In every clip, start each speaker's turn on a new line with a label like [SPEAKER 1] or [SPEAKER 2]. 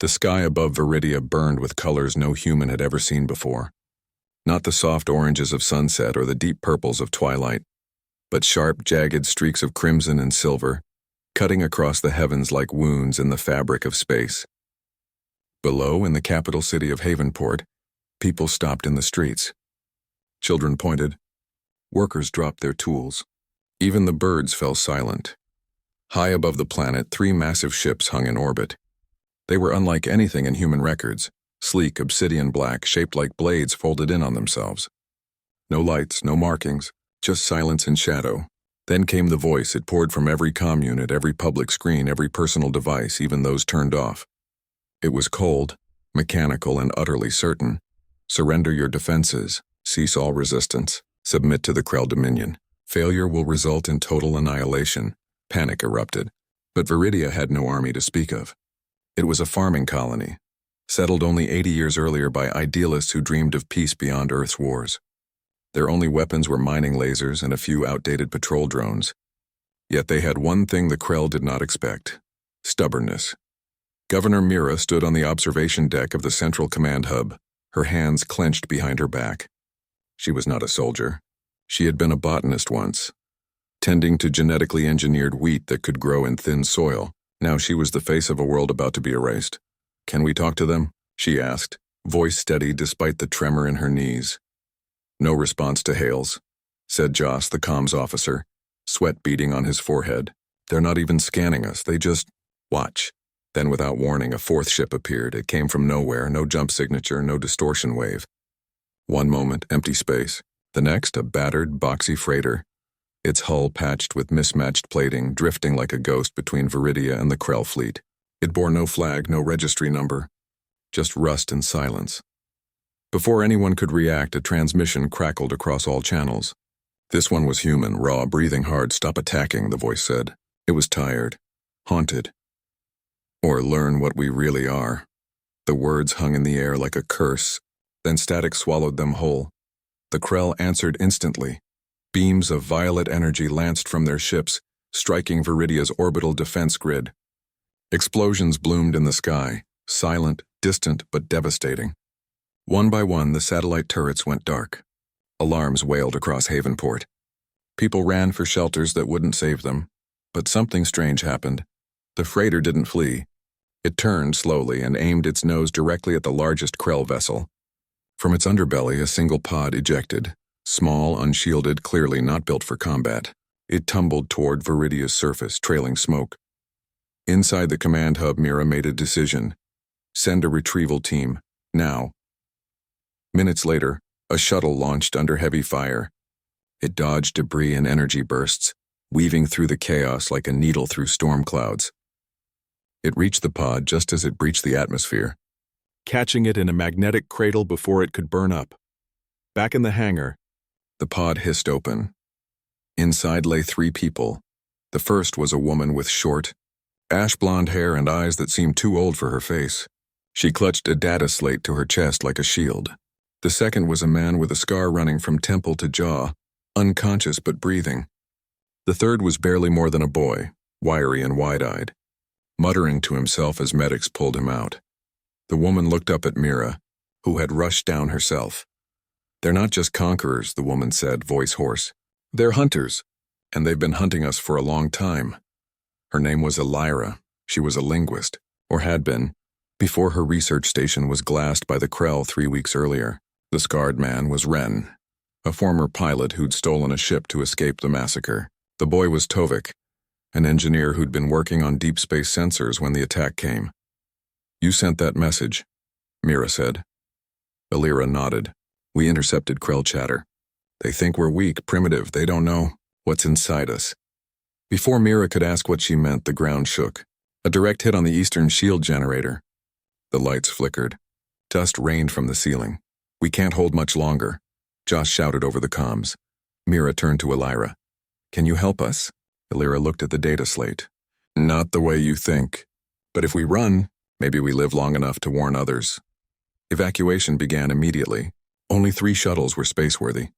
[SPEAKER 1] The sky above Viridia burned with colors no human had ever seen before. Not the soft oranges of sunset or the deep purples of twilight, but sharp, jagged streaks of crimson and silver, cutting across the heavens like wounds in the fabric of space. Below, in the capital city of Havenport, people stopped in the streets. Children pointed. Workers dropped their tools. Even the birds fell silent. High above the planet, 3 massive ships hung in orbit. They were unlike anything in human records, sleek, obsidian black, shaped like blades folded in on themselves. No lights, no markings, just silence and shadow. Then came the voice. It poured from every comm unit, every public screen, every personal device, even those turned off. It was cold, mechanical, and utterly certain. Surrender your defenses, cease all resistance, submit to the Krell Dominion. Failure will result in total annihilation. Panic erupted. But Viridia had no army to speak of. It was a farming colony, settled only 80 years earlier by idealists who dreamed of peace beyond Earth's wars. Their only weapons were mining lasers and a few outdated patrol drones. Yet they had one thing the Krell did not expect: stubbornness. Governor Mira stood on the observation deck of the Central Command Hub, her hands clenched behind her back. She was not a soldier. She had been a botanist once, tending to genetically engineered wheat that could grow in thin soil. Now she was the face of a world about to be erased. "Can we talk to them?" she asked, voice steady despite the tremor in her knees. "No response to hails," said Joss, the comms officer, sweat beading on his forehead. "They're not even scanning us, they just watch." Then without warning, a 4th ship appeared. It came from nowhere, no jump signature, no distortion wave. One moment, empty space. The next, a battered, boxy freighter, its hull patched with mismatched plating, drifting like a ghost between Viridia and the Krell fleet. It bore no flag, no registry number, just rust and silence. Before anyone could react, a transmission crackled across all channels. "This one was human, raw, breathing hard. Stop attacking," the voice said. It was tired, haunted. "Or learn what we really are." The words hung in the air like a curse, then static swallowed them whole. The Krell answered instantly. Beams of violet energy lanced from their ships, striking Viridia's orbital defense grid. Explosions bloomed in the sky, silent, distant, but devastating. One by one, the satellite turrets went dark. Alarms wailed across Havenport. People ran for shelters that wouldn't save them. But something strange happened. The freighter didn't flee. It turned slowly and aimed its nose directly at the largest Krell vessel. From its underbelly, a single pod ejected. Small, unshielded, clearly not built for combat. It tumbled toward Viridia's surface, trailing smoke. Inside the command hub, Mira made a decision. Send a retrieval team, now. Minutes later, a shuttle launched under heavy fire. It dodged debris and energy bursts, weaving through the chaos like a needle through storm clouds. It reached the pod just as it breached the atmosphere, catching it in a magnetic cradle before it could burn up. Back in the hangar, the pod hissed open. Inside lay 3 people. The first was a woman with short, ash-blonde hair and eyes that seemed too old for her face. She clutched a data slate to her chest like a shield. The second was a man with a scar running from temple to jaw, unconscious but breathing. The third was barely more than a boy, wiry and wide-eyed, muttering to himself as medics pulled him out. The woman looked up at Mira, who had rushed down herself. "They're not just conquerors," the woman said, voice hoarse. "They're hunters, and they've been hunting us for a long time." Her name was Elira. She was a linguist, or had been, before her research station was glassed by the Krell 3 weeks earlier. The scarred man was Ren, a former pilot who'd stolen a ship to escape the massacre. The boy was Tovik, an engineer who'd been working on deep space sensors when the attack came. "You sent that message," Mira said. Elira nodded. "We intercepted Krell chatter. They think we're weak, primitive. They don't know what's inside us." Before Mira could ask what she meant, the ground shook. A direct hit on the eastern shield generator. The lights flickered. Dust rained from the ceiling. "We can't hold much longer," Josh shouted over the comms. Mira turned to Elira. "Can you help us?" Elira looked at the data slate. "Not the way you think. But if we run, maybe we live long enough to warn others." Evacuation began immediately. Only 3 shuttles were spaceworthy.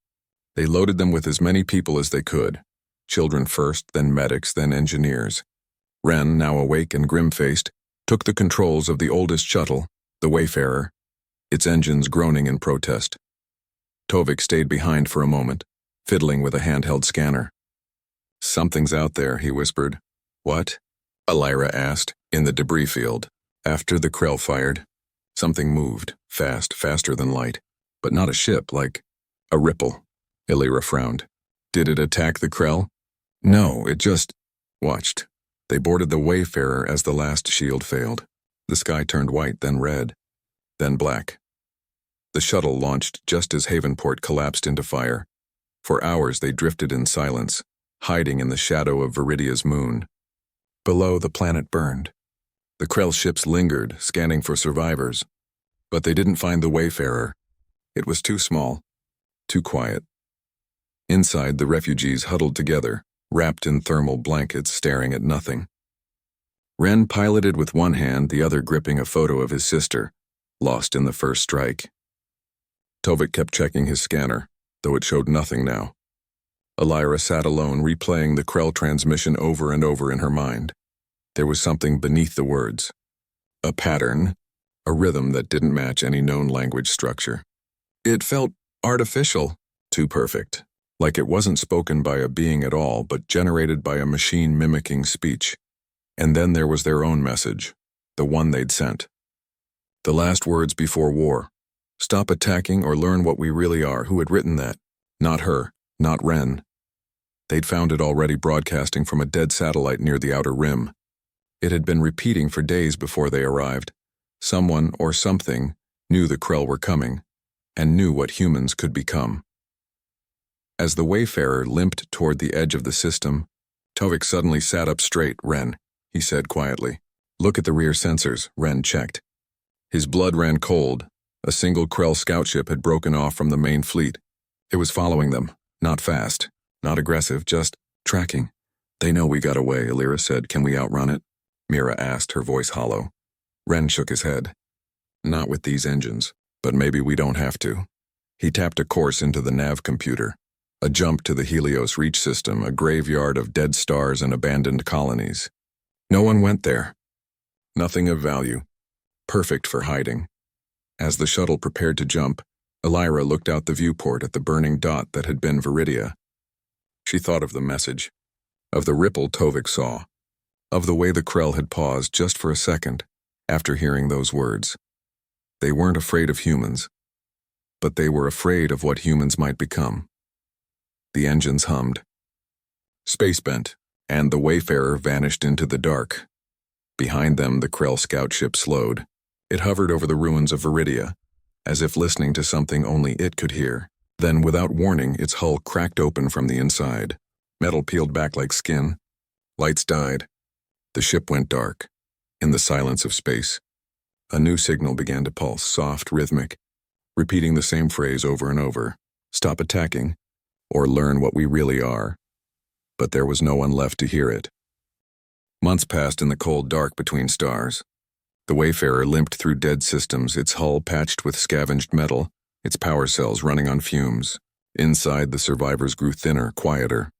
[SPEAKER 1] They loaded them with as many people as they could. Children first, then medics, then engineers. Ren, now awake and grim-faced, took the controls of the oldest shuttle, the Wayfarer, its engines groaning in protest. Tovik stayed behind for a moment, fiddling with a handheld scanner. "Something's out there," he whispered. "What?" Alyra asked, in the debris field. After the Krell fired, something moved, faster than light, but not a ship, like a ripple. Alyra frowned. "Did it attack the Krell?" "No, it just watched." They boarded the Wayfarer as the last shield failed. The sky turned white, then red, then black. The shuttle launched just as Havenport collapsed into fire. For hours they drifted in silence, hiding in the shadow of Viridia's moon. Below, the planet burned. The Krell ships lingered, scanning for survivors. But they didn't find the Wayfarer. It was too small, too quiet. Inside, the refugees huddled together, wrapped in thermal blankets, staring at nothing. Ren piloted with one hand, the other gripping a photo of his sister, lost in the first strike. Tovik kept checking his scanner, though it showed nothing now. Alyra sat alone, replaying the Krell transmission over and over in her mind. There was something beneath the words. A pattern, a rhythm that didn't match any known language structure. It felt artificial, too perfect, like it wasn't spoken by a being at all, but generated by a machine mimicking speech. And then there was their own message, the one they'd sent. The last words before war. "Stop attacking or learn what we really are." Who had written that? Not her, not Ren. They'd found it already, broadcasting from a dead satellite near the outer rim. It had been repeating for days before they arrived. Someone or something knew the Krell were coming, and knew what humans could become. As the Wayfarer limped toward the edge of the system, Tovik suddenly sat up straight. "Ren," he said quietly. "Look at the rear sensors." Ren checked. His blood ran cold. A single Krell scout ship had broken off from the main fleet. It was following them, not fast, not aggressive, just tracking. "They know we got away," Alyra said. "Can we outrun it?" Mira asked, her voice hollow. Ren shook his head. "Not with these engines, but maybe we don't have to." He tapped a course into the nav computer. A jump to the Helios Reach system, a graveyard of dead stars and abandoned colonies. No one went there. Nothing of value. Perfect for hiding. As the shuttle prepared to jump, Alyra looked out the viewport at the burning dot that had been Viridia. She thought of the message, of the ripple Tovik saw, of the way the Krell had paused just for a second after hearing those words. They weren't afraid of humans, but they were afraid of what humans might become. The engines hummed. Space bent, and the Wayfarer vanished into the dark. Behind them, the Krell scout ship slowed. It hovered over the ruins of Viridia, as if listening to something only it could hear. Then, without warning, its hull cracked open from the inside. Metal peeled back like skin. Lights died. The ship went dark. In the silence of space, a new signal began to pulse, soft, rhythmic, repeating the same phrase over and over. "Stop attacking, or learn what we really are." But there was no one left to hear it. Months passed in the cold dark between stars. The Wayfarer limped through dead systems, its hull patched with scavenged metal, its power cells running on fumes. Inside, the survivors grew thinner, quieter.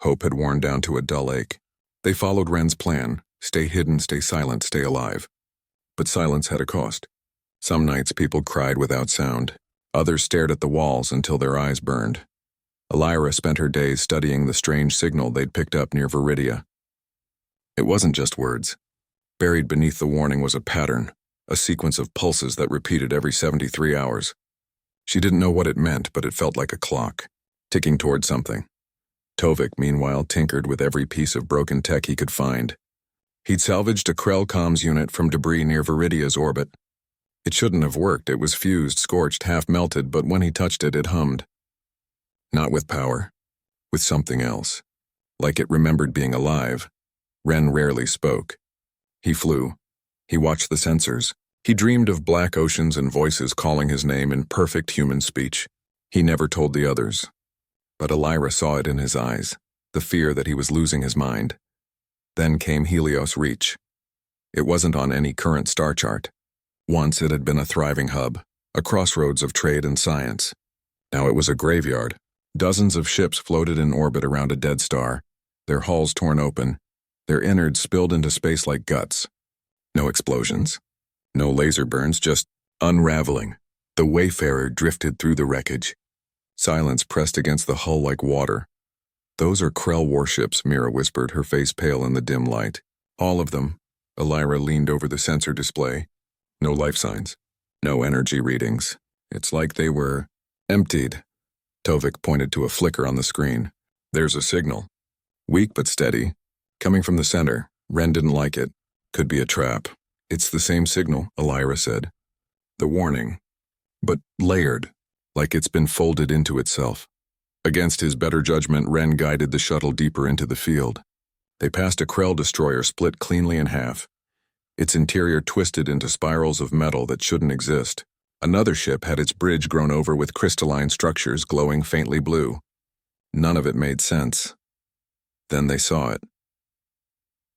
[SPEAKER 1] Hope had worn down to a dull ache. They followed Ren's plan: stay hidden, stay silent, stay alive. But silence had a cost. Some nights people cried without sound. Others stared at the walls until their eyes burned. Alyra spent her days studying the strange signal they'd picked up near Viridia. It wasn't just words. Buried beneath the warning was a pattern, a sequence of pulses that repeated every 73 hours. She didn't know what it meant, but it felt like a clock, ticking toward something. Tovik, meanwhile, tinkered with every piece of broken tech he could find. He'd salvaged a Krell comms unit from debris near Viridia's orbit. It shouldn't have worked. It was fused, scorched, half-melted, but when he touched it, it hummed. Not with power, with something else. Like it remembered being alive. Ren rarely spoke. He flew. He watched the sensors. He dreamed of black oceans and voices calling his name in perfect human speech. He never told the others. But Alyra saw it in his eyes, the fear that he was losing his mind. Then came Helios Reach. It wasn't on any current star chart. Once it had been a thriving hub, a crossroads of trade and science. Now it was a graveyard. Dozens of ships floated in orbit around a dead star, their hulls torn open, their innards spilled into space like guts. No explosions. No laser burns, just unraveling. The Wayfarer drifted through the wreckage. Silence pressed against the hull like water. Those are Krell warships, Mira whispered, her face pale in the dim light. All of them. Elira leaned over the sensor display. No life signs. No energy readings. It's like they were emptied. Tovik pointed to a flicker on the screen. There's a signal. Weak but steady. Coming from the center. Ren didn't like it. Could be a trap. It's the same signal, Elira said. The warning. But layered, like it's been folded into itself. Against his better judgment, Ren guided the shuttle deeper into the field. They passed a Krell destroyer split cleanly in half. Its interior twisted into spirals of metal that shouldn't exist. Another ship had its bridge grown over with crystalline structures glowing faintly blue. None of it made sense. Then they saw it.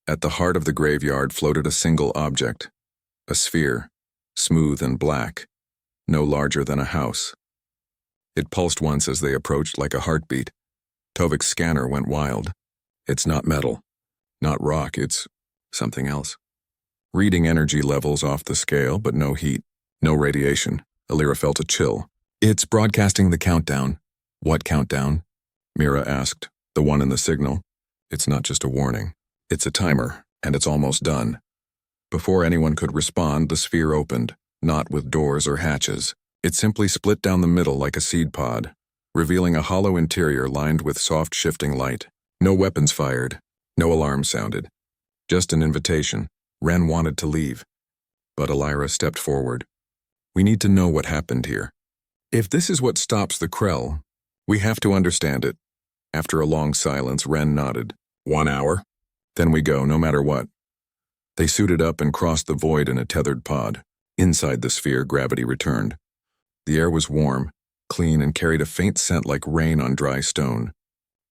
[SPEAKER 1] At the heart of the graveyard floated a single object. A sphere, smooth and black, no larger than a house. It pulsed once as they approached like a heartbeat. Tovik's scanner went wild. It's not metal, not rock, it's something else. Reading energy levels off the scale, but no heat, no radiation. Elira felt a chill. It's broadcasting the countdown. What countdown? Mira asked. The one in the signal. It's not just a warning. It's a timer, and it's almost done. Before anyone could respond, the sphere opened, not with doors or hatches. It simply split down the middle like a seed pod, revealing a hollow interior lined with soft shifting light. No weapons fired, no alarm sounded. Just an invitation. Ren wanted to leave. But Elira stepped forward. We need to know what happened here. If this is what stops the Krell, we have to understand it. After a long silence, Ren nodded. 1 hour? Then we go, no matter what. They suited up and crossed the void in a tethered pod. Inside the sphere, gravity returned. The air was warm, clean, and carried a faint scent like rain on dry stone.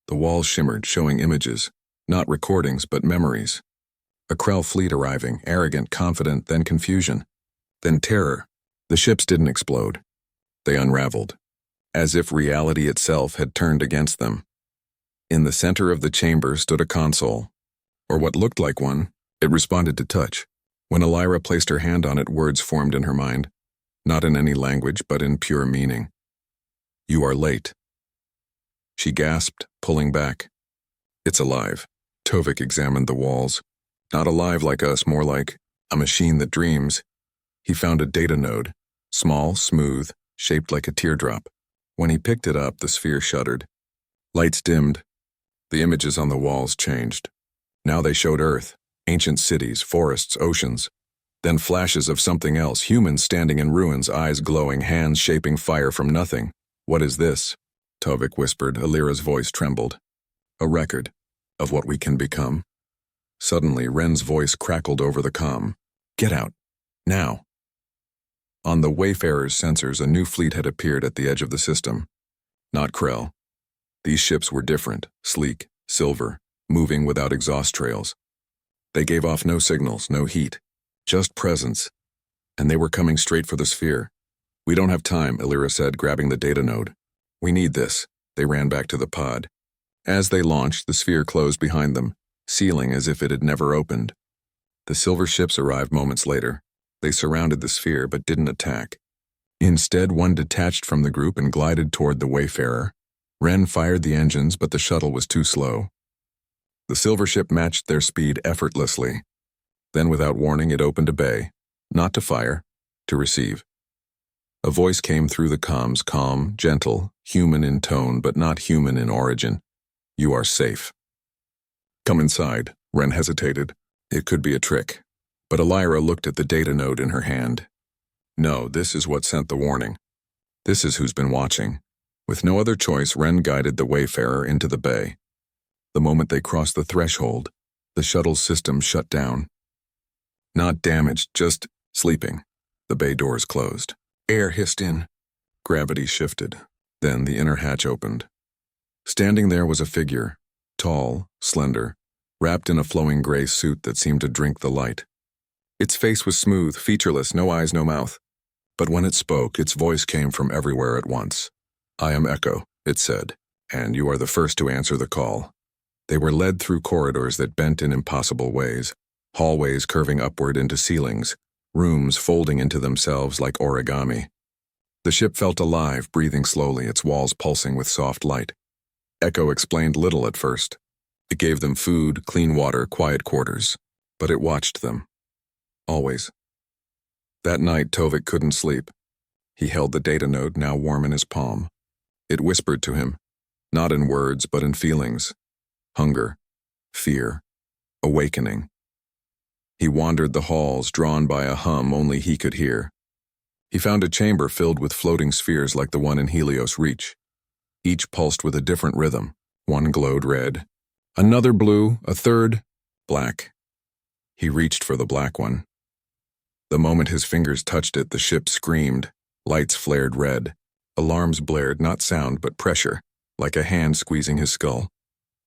[SPEAKER 1] The walls shimmered, showing images, not recordings, but memories. A Krell fleet arriving, arrogant, confident, then confusion. Then terror. The ships didn't explode. They unraveled, as if reality itself had turned against them. In the center of the chamber stood a console, or what looked like one. It responded to touch. When Elira placed her hand on it, words formed in her mind, not in any language, but in pure meaning. You are late. She gasped, pulling back. It's alive. Tovik examined the walls. Not alive like us, more like a machine that dreams. He found a data node, small, smooth, shaped like a teardrop. When he picked it up, the sphere shuddered. Lights dimmed. The images on the walls changed. Now they showed Earth, ancient cities, forests, oceans. Then flashes of something else, humans standing in ruins, eyes glowing, hands shaping fire from nothing. What is this? Tovik whispered. Elira's voice trembled. A record of what we can become. Suddenly, Ren's voice crackled over the comm. Get out. Now. On the Wayfarer's sensors, a new fleet had appeared at the edge of the system. Not Krell. These ships were different, sleek, silver, moving without exhaust trails. They gave off no signals, no heat, just presence. And they were coming straight for the sphere. We don't have time, Elira said, grabbing the data node. We need this. They ran back to the pod. As they launched, the sphere closed behind them, sealing as if it had never opened. The silver ships arrived moments later. They surrounded the sphere but didn't attack. Instead, one detached from the group and glided toward the Wayfarer. Ren fired the engines, but the shuttle was too slow. The silver ship matched their speed effortlessly. Then, without warning, it opened a bay. Not to fire, to receive. A voice came through the comms, calm, gentle, human in tone, but not human in origin. You are safe. Come inside. Ren hesitated. It could be a trick. But Elira looked at the data node in her hand. No, this is what sent the warning. This is who's been watching. With no other choice, Ren guided the Wayfarer into the bay. The moment they crossed the threshold, the shuttle's system shut down. Not damaged, just sleeping. The bay doors closed. Air hissed in. Gravity shifted. Then the inner hatch opened. Standing there was a figure, tall, slender, wrapped in a flowing gray suit that seemed to drink the light. Its face was smooth, featureless, no eyes, no mouth. But when it spoke, its voice came from everywhere at once. I am Echo, it said, and you are the first to answer the call. They were led through corridors that bent in impossible ways. hallways curving upward into ceilings, rooms folding into themselves like origami. The ship felt alive, breathing slowly, its walls pulsing with soft light. Echo explained little at first. It gave them food, clean water, quiet quarters. But it watched them. Always. That night, Tovik couldn't sleep. He held the data node, now warm in his palm. It whispered to him, not in words, but in feelings. Hunger, fear, awakening. He wandered the halls, drawn by a hum only he could hear. He found a chamber filled with floating spheres like the one in Helios Reach. Each pulsed with a different rhythm. One glowed red, another blue, a third black. He reached for the black one. The moment his fingers touched it, the ship screamed. Lights flared red. Alarms blared, not sound but pressure, like a hand squeezing his skull.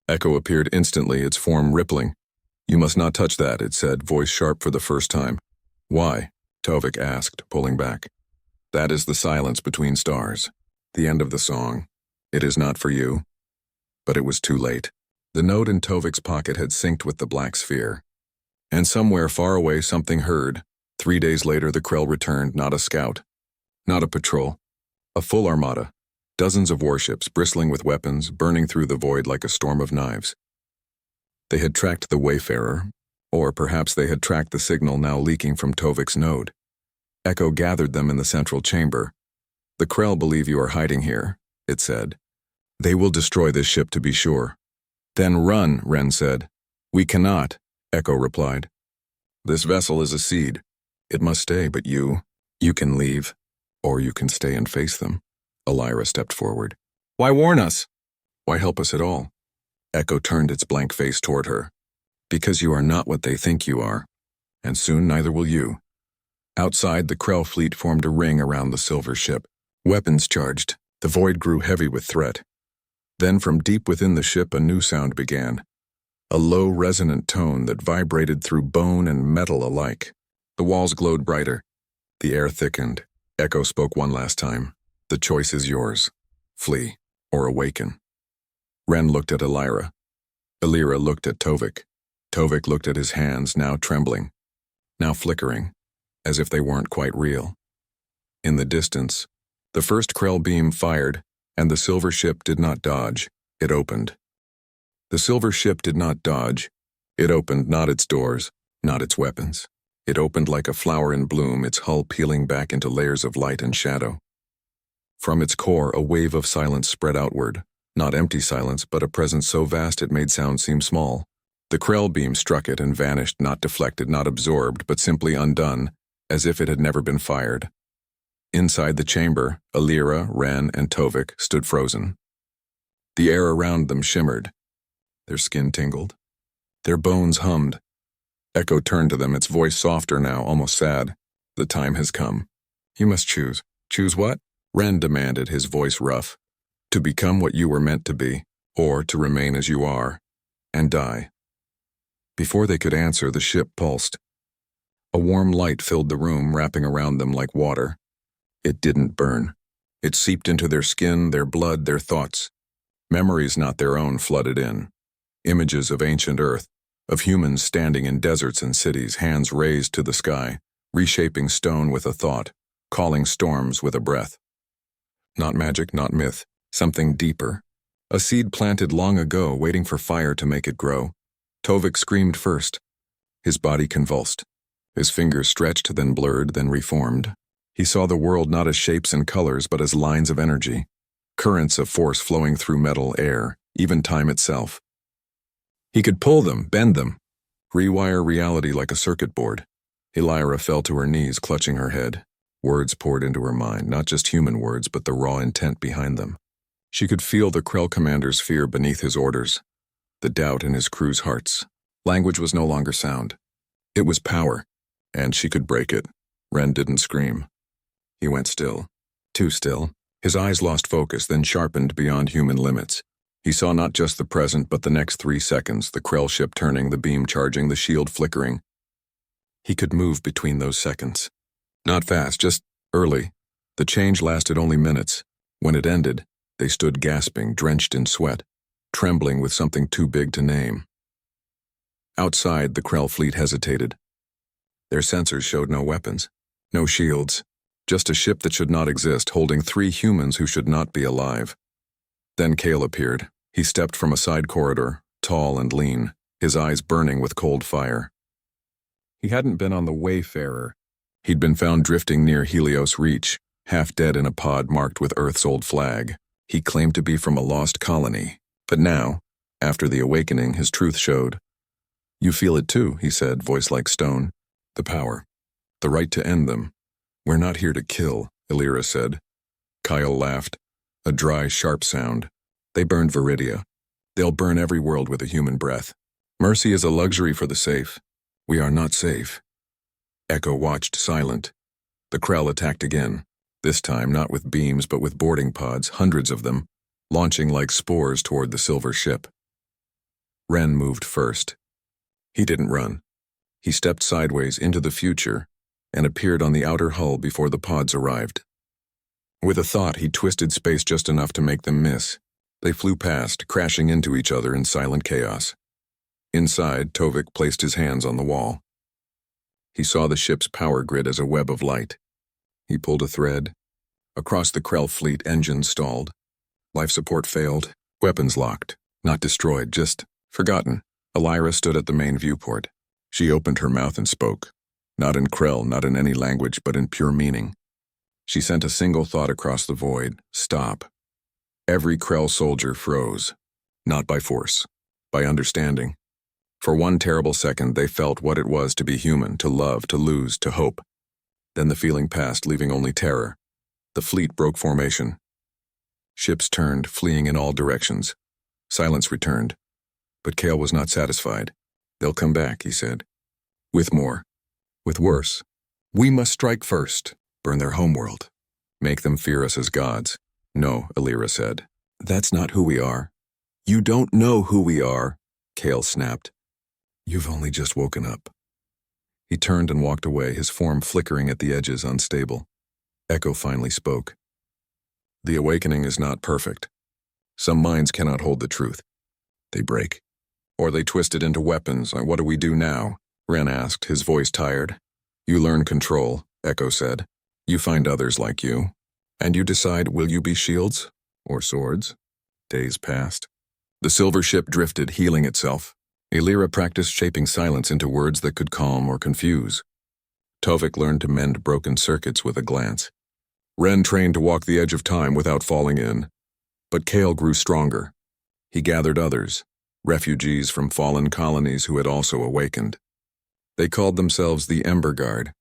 [SPEAKER 1] Echo appeared instantly, its form rippling. "You must not touch that," it said, voice sharp for the first time. "Why?" Tovik asked, pulling back. "That is the silence between stars. The end of the song. It is not for you." But it was too late. The node in Tovik's pocket had synced with the black sphere. And somewhere far away something heard. 3 days later the Krell returned, not a scout, not a patrol, a full armada, dozens of warships bristling with weapons, burning through the void like a storm of knives. They had tracked the Wayfarer, or perhaps they had tracked the signal now leaking from Tovik's node. Echo gathered them in the central chamber. "The Krell believe you are hiding here," it said. "They will destroy this ship to be sure." "Then run," Ren said. "We cannot," Echo replied. "This vessel is a seed. It must stay, but you can leave, or you can stay and face them." Elira stepped forward. "Why warn us? Why help us at all?" Echo turned its blank face toward her. "Because you are not what they think you are, and soon neither will you." Outside, the Krell fleet formed a ring around the silver ship. Weapons charged. The void grew heavy with threat. Then from deep within the ship a new sound began. A low, resonant tone that vibrated through bone and metal alike. The walls glowed brighter. The air thickened. Echo spoke one last time. "The choice is yours. Flee, or awaken." Ren looked at Elira. Elira looked at Tovik. Tovik looked at his hands, now trembling, now flickering, as if they weren't quite real. In the distance, the first Krell beam fired, and the silver ship did not dodge. It opened. The silver ship did not dodge. It opened, not its doors, not its weapons. It opened like a flower in bloom, its hull peeling back into layers of light and shadow. From its core, a wave of silence spread outward. Not empty silence, but a presence so vast it made sound seem small. The Krell beam struck it and vanished, not deflected, not absorbed, but simply undone, as if it had never been fired. Inside the chamber, Elira, Ren, and Tovik stood frozen. The air around them shimmered. Their skin tingled. Their bones hummed. Echo turned to them, its voice softer now, almost sad. "The time has come. You must choose." "Choose what?" Ren demanded, his voice rough. "To become what you were meant to be, or to remain as you are, and die." Before they could answer, the ship pulsed. A warm light filled the room, wrapping around them like water. It didn't burn. It seeped into their skin, their blood, their thoughts. Memories not their own flooded in. Images of ancient Earth, of humans standing in deserts and cities, hands raised to the sky, reshaping stone with a thought, calling storms with a breath. Not magic, not myth, something deeper. A seed planted long ago, waiting for fire to make it grow. Tovik screamed first. His body convulsed. His fingers stretched, then blurred, then reformed. He saw the world not as shapes and colors, but as lines of energy. Currents of force flowing through metal, air, even time itself. He could pull them, bend them, rewire reality like a circuit board. Elira fell to her knees, clutching her head. Words poured into her mind, not just human words, but the raw intent behind them. She could feel the Krell commander's fear beneath his orders, the doubt in his crew's hearts. Language was no longer sound. It was power, and she could break it. Ren didn't scream. He went still, too still. His eyes lost focus, then sharpened beyond human limits. He saw not just the present, but the next 3 seconds, the Krell ship turning, the beam charging, the shield flickering. He could move between those seconds. Not fast, just early. The change lasted only minutes. When it ended, they stood gasping, drenched in sweat, trembling with something too big to name. Outside, the Krell fleet hesitated. Their sensors showed no weapons, no shields, just a ship that should not exist holding 3 humans who should not be alive. Then Kale appeared. He stepped from a side corridor, tall and lean, his eyes burning with cold fire. He hadn't been on the Wayfarer. He'd been found drifting near Helios Reach, half dead in a pod marked with Earth's old flag. He claimed to be from a lost colony. But now, after the awakening, his truth showed. "You feel it too," he said, voice like stone. "The power. The right to end them. We're not here to kill," Illyra said. Kyle laughed. A dry, sharp sound. "They burned Viridia. They'll burn every world with a human breath. Mercy is a luxury for the safe. We are not safe." Echo watched, silent. The Krell attacked again. This time not with beams but with boarding pods, hundreds of them, launching like spores toward the silver ship. Ren moved first. He didn't run. He stepped sideways into the future and appeared on the outer hull before the pods arrived. With a thought, he twisted space just enough to make them miss. They flew past, crashing into each other in silent chaos. Inside, Tovik placed his hands on the wall. He saw the ship's power grid as a web of light. He pulled a thread. Across the Krell fleet, engines stalled. Life support failed. Weapons locked. Not destroyed, just forgotten. Illyra stood at the main viewport. She opened her mouth and spoke. Not in Krell, not in any language, but in pure meaning. She sent a single thought across the void. Stop. Every Krell soldier froze. Not by force. By understanding. For one terrible second, they felt what it was to be human, to love, to lose, to hope. Then the feeling passed, leaving only terror. The fleet broke formation. Ships turned, fleeing in all directions. Silence returned. But Kale was not satisfied. "They'll come back," he said. "With more. With worse. We must strike first. Burn their homeworld. Make them fear us as gods." "No," Illyra said. "That's not who we are." "You don't know who we are," Kale snapped. "You've only just woken up." He turned and walked away, his form flickering at the edges, unstable. Echo finally spoke. "The awakening is not perfect. Some minds cannot hold the truth. They break. Or they twist it into weapons. What do we do now?" Ren asked, his voice tired. "You learn control," Echo said. "You find others like you. And you decide, will you be shields? Or swords?" Days passed. The silver ship drifted, healing itself. Illyra practiced shaping silence into words that could calm or confuse. Tovik learned to mend broken circuits with a glance. Ren trained to walk the edge of time without falling in. But Kale grew stronger. He gathered others, refugees from fallen colonies who had also awakened. They called themselves the Ember Guard.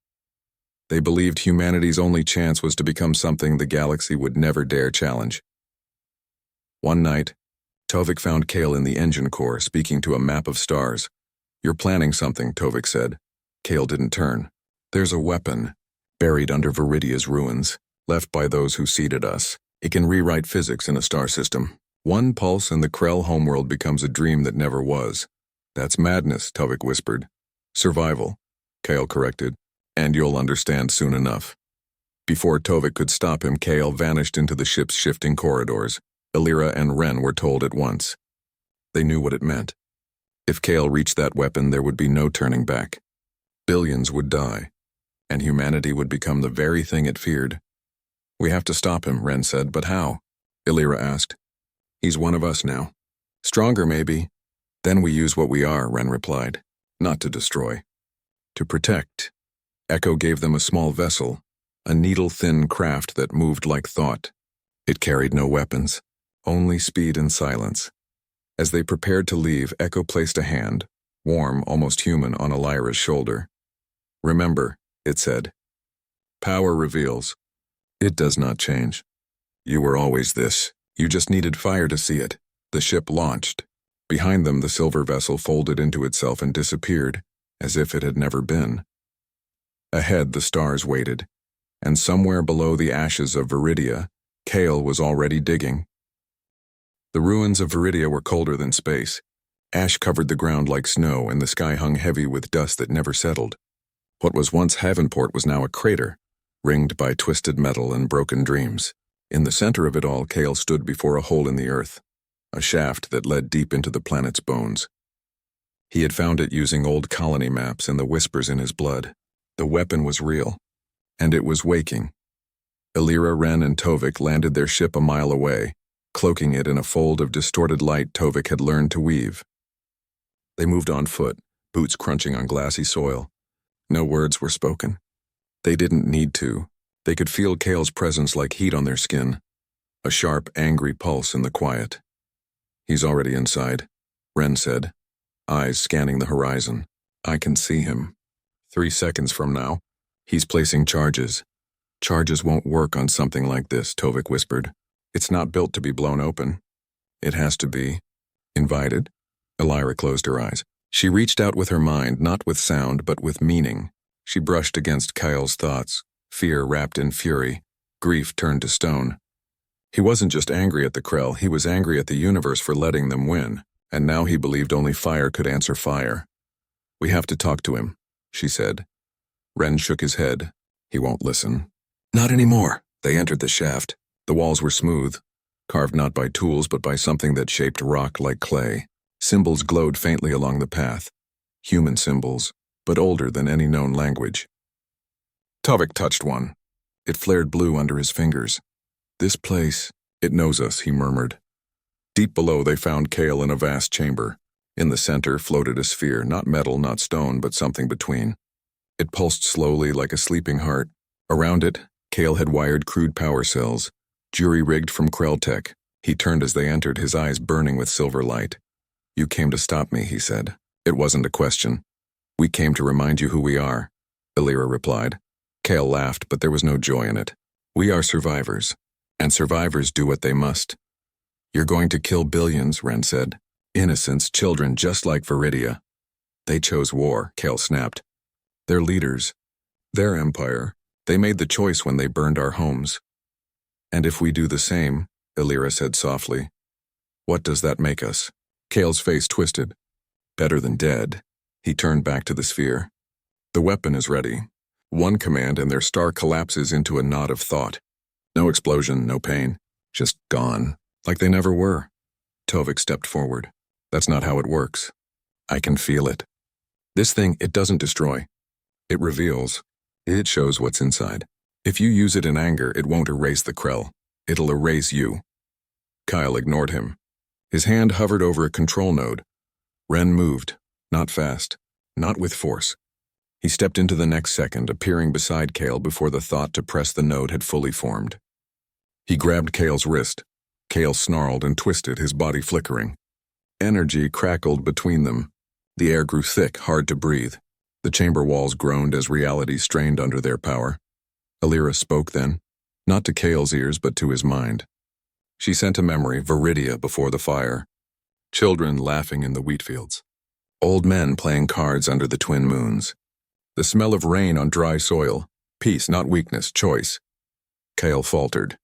[SPEAKER 1] They believed humanity's only chance was to become something the galaxy would never dare challenge. One night, Tovik found Kale in the engine core, speaking to a map of stars. "You're planning something," Tovik said. Kale didn't turn. "There's a weapon, buried under Viridia's ruins, left by those who seeded us. It can rewrite physics in a star system. One pulse and the Krell homeworld becomes a dream that never was." "That's madness," Tovik whispered. "Survival," Kale corrected. "And you'll understand soon enough." Before Tovik could stop him, Kale vanished into the ship's shifting corridors. Illyra and Ren were told at once. They knew what it meant. If Kale reached that weapon, there would be no turning back. Billions would die, and humanity would become the very thing it feared. "We have to stop him," Ren said. "But how?" Illyra asked. "He's one of us now. Stronger, maybe. Then we use what we are," Ren replied. "Not to destroy. To protect." Echo gave them a small vessel, a needle-thin craft that moved like thought. It carried no weapons, only speed and silence. As they prepared to leave, Echo placed a hand, warm, almost human, on Illyra's shoulder. "Remember," it said. "Power reveals. It does not change. You were always this. You just needed fire to see it." The ship launched. Behind them, the silver vessel folded into itself and disappeared, as if it had never been. Ahead, the stars waited, and somewhere below the ashes of Viridia, Kale was already digging. The ruins of Viridia were colder than space. Ash covered the ground like snow, and the sky hung heavy with dust that never settled. What was once Havenport was now a crater, ringed by twisted metal and broken dreams. In the center of it all, Kale stood before a hole in the earth, a shaft that led deep into the planet's bones. He had found it using old colony maps and the whispers in his blood. The weapon was real, and it was waking. Illyra, Ren, and Tovik landed their ship a mile away, cloaking it in a fold of distorted light Tovik had learned to weave. They moved on foot, boots crunching on glassy soil. No words were spoken. They didn't need to. They could feel Kale's presence like heat on their skin, a sharp, angry pulse in the quiet. "He's already inside," Ren said, eyes scanning the horizon. "I can see him. 3 seconds from now, he's placing charges." "Charges won't work on something like this," Tovik whispered. "It's not built to be blown open. It has to be invited." Illyra closed her eyes. She reached out with her mind, not with sound, but with meaning. She brushed against Kyle's thoughts, fear wrapped in fury, grief turned to stone. He wasn't just angry at the Krell, he was angry at the universe for letting them win, and now he believed only fire could answer fire. "We have to talk to him," she said. Ren shook his head. "He won't listen." "Not anymore." They entered the shaft. The walls were smooth, carved not by tools but by something that shaped rock like clay. Symbols glowed faintly along the path. Human symbols, but older than any known language. Tovik touched one. It flared blue under his fingers. "This place, it knows us," he murmured. Deep below they found Kale in a vast chamber. In the center floated a sphere, not metal, not stone, but something between. It pulsed slowly like a sleeping heart. Around it, Kale had wired crude power cells, jury-rigged from Krell tech. He turned as they entered, his eyes burning with silver light. "You came to stop me," he said. It wasn't a question. "We came to remind you who we are," Illyra replied. Kale laughed, but there was no joy in it. "We are survivors, and survivors do what they must." "You're going to kill billions," Ren said. "Innocents, children just like Viridia." "They chose war," Kale snapped. "They're leaders. Their empire. They made the choice when they burned our homes." "And if we do the same," Illyra said softly, "what does that make us?" Kale's face twisted. "Better than dead." He turned back to the sphere. "The weapon is ready." One command and their star collapses into a knot of thought. No explosion, no pain. Just gone. Like they never were. Tovik stepped forward. "That's not how it works. I can feel it. This thing, it doesn't destroy. It reveals. It shows what's inside. If you use it in anger, it won't erase the Krell. It'll erase you." Kyle ignored him. His hand hovered over a control node. Ren moved. Not fast. Not with force. He stepped into the next second, appearing beside Kale before the thought to press the node had fully formed. He grabbed Kale's wrist. Kale snarled and twisted, his body flickering. Energy crackled between them. The air grew thick, hard to breathe. The chamber walls groaned as reality strained under their power. Illyra spoke then, not to Kale's ears but to his mind. She sent a memory, Viridia before the fire. Children laughing in the wheat fields. Old men playing cards under the twin moons. The smell of rain on dry soil. Peace, not weakness, choice. Kale faltered.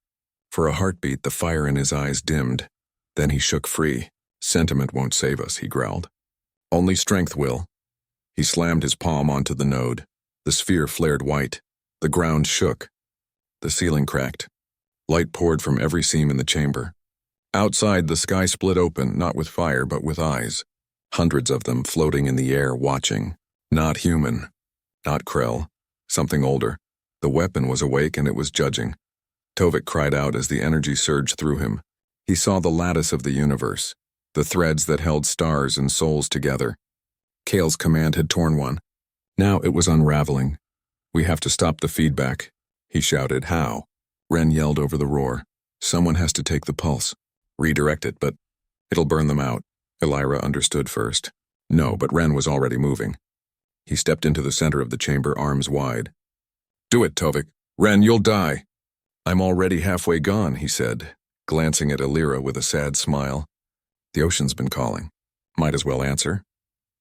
[SPEAKER 1] For a heartbeat, the fire in his eyes dimmed. Then he shook free. "Sentiment won't save us," he growled. "Only strength will." He slammed his palm onto the node. The sphere flared white. The ground shook. The ceiling cracked. Light poured from every seam in the chamber. Outside, the sky split open, not with fire, but with eyes. Hundreds of them floating in the air, watching. Not human. Not Krell. Something older. The weapon was awake and it was judging. Tovik cried out as the energy surged through him. He saw the lattice of the universe, the threads that held stars and souls together. Kale's command had torn one. Now it was unraveling. "We have to stop the feedback," he shouted. "How?" Ren yelled over the roar. "Someone has to take the pulse. Redirect it, but it'll burn them out." Illyra understood first. No, but Ren was already moving. He stepped into the center of the chamber, arms wide. "Do it, Tovik. Ren, you'll die." "I'm already halfway gone," he said, glancing at Illyra with a sad smile. "The ocean's been calling. Might as well answer."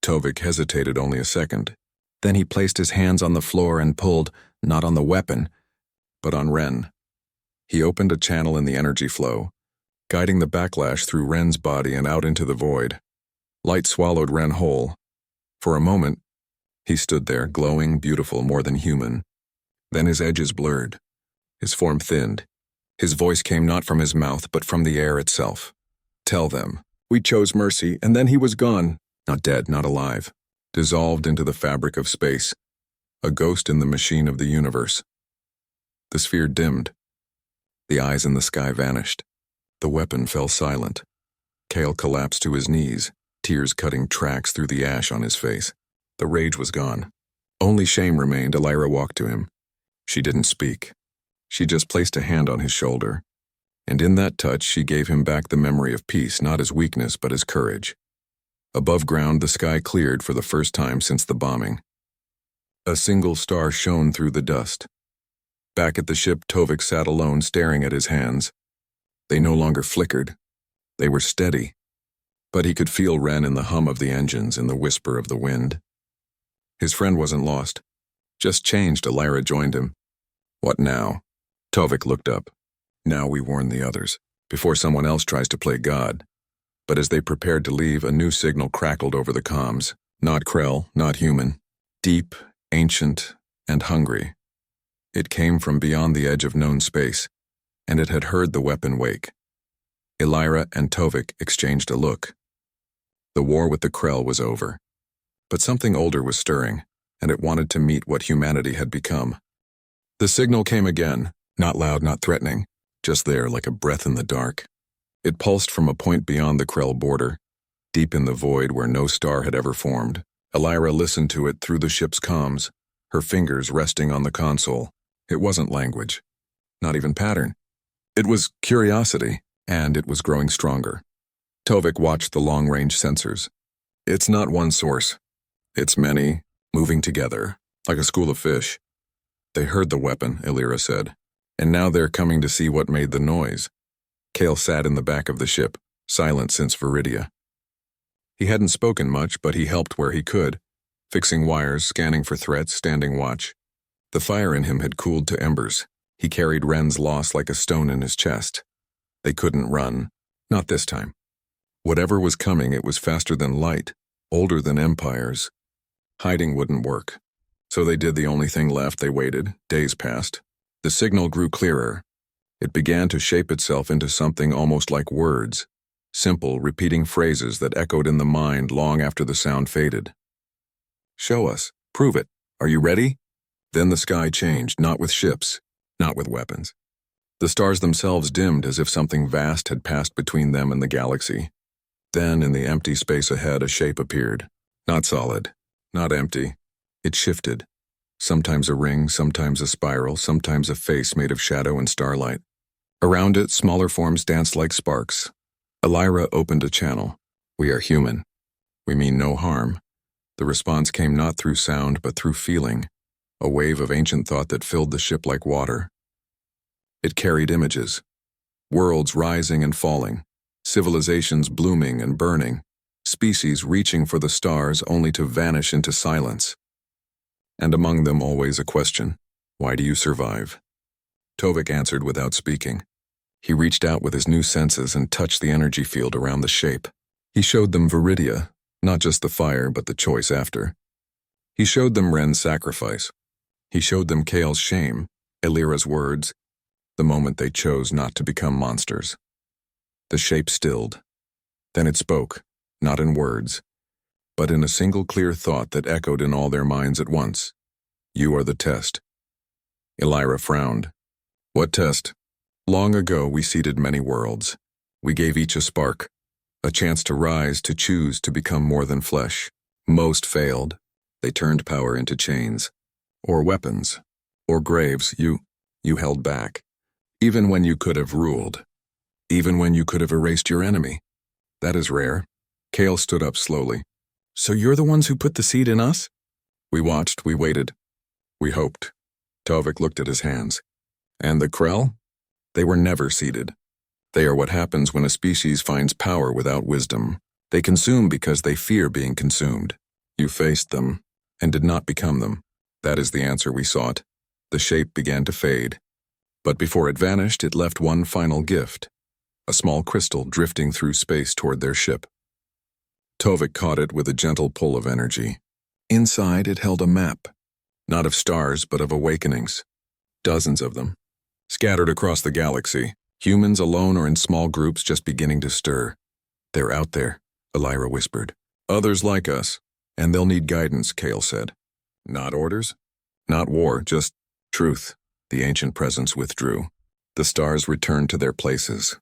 [SPEAKER 1] Tovik hesitated only a second. Then he placed his hands on the floor and pulled, not on the weapon, but on Ren. He opened a channel in the energy flow, guiding the backlash through Ren's body and out into the void. Light swallowed Ren whole. For a moment, he stood there, glowing, beautiful, more than human. Then his edges blurred. His form thinned. His voice came not from his mouth, but from the air itself. "Tell them. We chose mercy, and then he was gone. Not dead, not alive. Dissolved into the fabric of space. A ghost in the machine of the universe. The sphere dimmed. The eyes in the sky vanished. The weapon fell silent. Kale collapsed to his knees, tears cutting tracks through the ash on his face. The rage was gone. Only shame remained. Elira walked to him. She didn't speak. She just placed a hand on his shoulder. And in that touch, she gave him back the memory of peace, not as weakness, but as courage. Above ground, the sky cleared for the first time since the bombing. A single star shone through the dust. Back at the ship, Tovik sat alone, staring at his hands. They no longer flickered. They were steady. But he could feel Ren in the hum of the engines, in the whisper of the wind. His friend wasn't lost. Just changed. Elira joined him. What now? Tovik looked up. Now we warn the others, before someone else tries to play God. But as they prepared to leave, a new signal crackled over the comms. Not Krell, not human. Deep, ancient, and hungry. It came from beyond the edge of known space, and it had heard the weapon wake. Elira and Tovik exchanged a look. The war with the Krell was over. But something older was stirring, and it wanted to meet what humanity had become. The signal came again, not loud, not threatening, just there like a breath in the dark. It pulsed from a point beyond the Krell border, deep in the void where no star had ever formed. Elira listened to it through the ship's comms, her fingers resting on the console. It wasn't language, not even pattern. It was curiosity, and it was growing stronger. Tovik watched the long-range sensors. It's not one source. It's many, moving together, like a school of fish. They heard the weapon, Elira said, and now they're coming to see what made the noise. Kale sat in the back of the ship, silent since Viridia. He hadn't spoken much, but he helped where he could, fixing wires, scanning for threats, standing watch. The fire in him had cooled to embers. He carried Ren's loss like a stone in his chest. They couldn't run. Not this time. Whatever was coming, it was faster than light, older than empires. Hiding wouldn't work. So they did the only thing left. They waited. Days passed. The signal grew clearer. It began to shape itself into something almost like words. Simple, repeating phrases that echoed in the mind long after the sound faded. Show us. Prove it. Are you ready? Then the sky changed, not with ships, not with weapons. The stars themselves dimmed as if something vast had passed between them and the galaxy. Then, in the empty space ahead, a shape appeared. Not solid, not empty. It shifted. Sometimes a ring, sometimes a spiral, sometimes a face made of shadow and starlight. Around it, smaller forms danced like sparks. Elira opened a channel. We are human. We mean no harm. The response came not through sound, but through feeling. A wave of ancient thought that filled the ship like water. It carried images. Worlds rising and falling. Civilizations blooming and burning. Species reaching for the stars only to vanish into silence. And among them always a question. Why do you survive? Tovik answered without speaking. He reached out with his new senses and touched the energy field around the shape. He showed them Viridia, not just the fire, but the choice after. He showed them Ren's sacrifice. He showed them Kale's shame, Elira's words, the moment they chose not to become monsters. The shape stilled. Then it spoke, not in words, but in a single clear thought that echoed in all their minds at once. You are the test. Elira frowned. What test? Long ago we seeded many worlds. We gave each a spark, a chance to rise, to choose, to become more than flesh. Most failed. They turned power into chains. Or weapons. Or graves. You held back. Even when you could have ruled. Even when you could have erased your enemy. That is rare. Kale stood up slowly. So you're the ones who put the seed in us? We watched, we waited. We hoped. Tovik looked at his hands. And the Krell? They were never seeded. They are what happens when a species finds power without wisdom. They consume because they fear being consumed. You faced them, and did not become them. That is the answer we sought. The shape began to fade. But before it vanished, it left one final gift. A small crystal drifting through space toward their ship. Tovik caught it with a gentle pull of energy. Inside, it held a map. Not of stars, but of awakenings. Dozens of them. Scattered across the galaxy. Humans alone or in small groups just beginning to stir. They're out there, Elira whispered. Others like us, and they'll need guidance, Kale said. Not orders? Not war, just truth. The ancient presence withdrew. The stars returned to their places.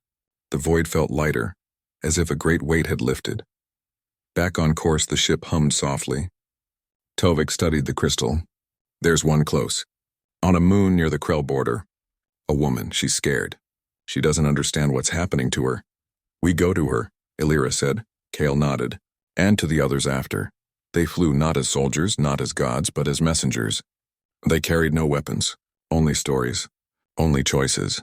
[SPEAKER 1] The void felt lighter, as if a great weight had lifted. Back on course, the ship hummed softly. Tovik studied the crystal. There's one close. On a moon near the Krell border. A woman, she's scared. She doesn't understand what's happening to her. We go to her, Illyra said. Kale nodded. And to the others after. They flew not as soldiers, not as gods, but as messengers. They carried no weapons, only stories, only choices.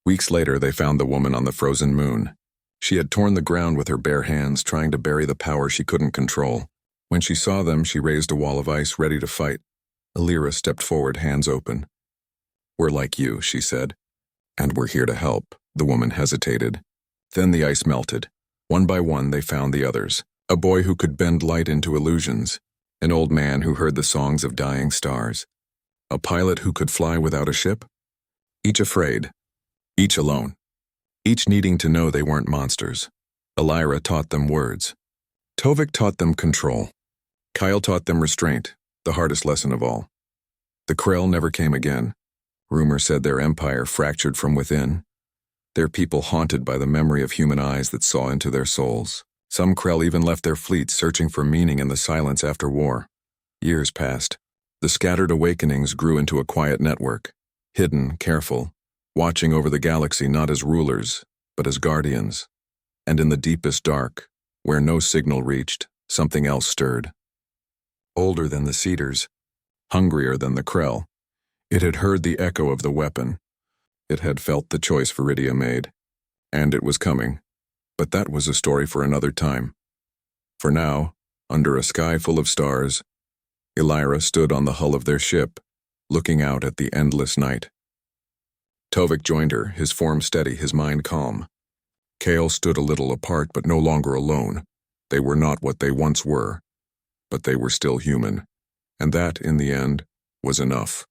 [SPEAKER 1] Weeks later, they found the woman on the frozen moon. She had torn the ground with her bare hands, trying to bury the power she couldn't control. When she saw them, she raised a wall of ice, ready to fight. Illyra stepped forward, hands open. We're like you, she said. And we're here to help. The woman hesitated. Then the ice melted. One by one, they found the others. A boy who could bend light into illusions. An old man who heard the songs of dying stars. A pilot who could fly without a ship. Each afraid. Each alone. Each needing to know they weren't monsters. Illyra taught them words. Tovik taught them control. Kyle taught them restraint, the hardest lesson of all. The Krell never came again. Rumor said their empire fractured from within. Their people haunted by the memory of human eyes that saw into their souls. Some Krell even left their fleets searching for meaning in the silence after war. Years passed. The scattered awakenings grew into a quiet network. Hidden, careful, watching over the galaxy not as rulers, but as guardians. And in the deepest dark, where no signal reached, something else stirred. Older than the cedars, hungrier than the Krell, it had heard the echo of the weapon. It had felt the choice Viridia made. And it was coming. But that was a story for another time. For now, under a sky full of stars, Illyra stood on the hull of their ship, looking out at the endless night. Tovik joined her, his form steady, his mind calm. Kale stood a little apart, but no longer alone. They were not what they once were, but they were still human. And that, in the end, was enough.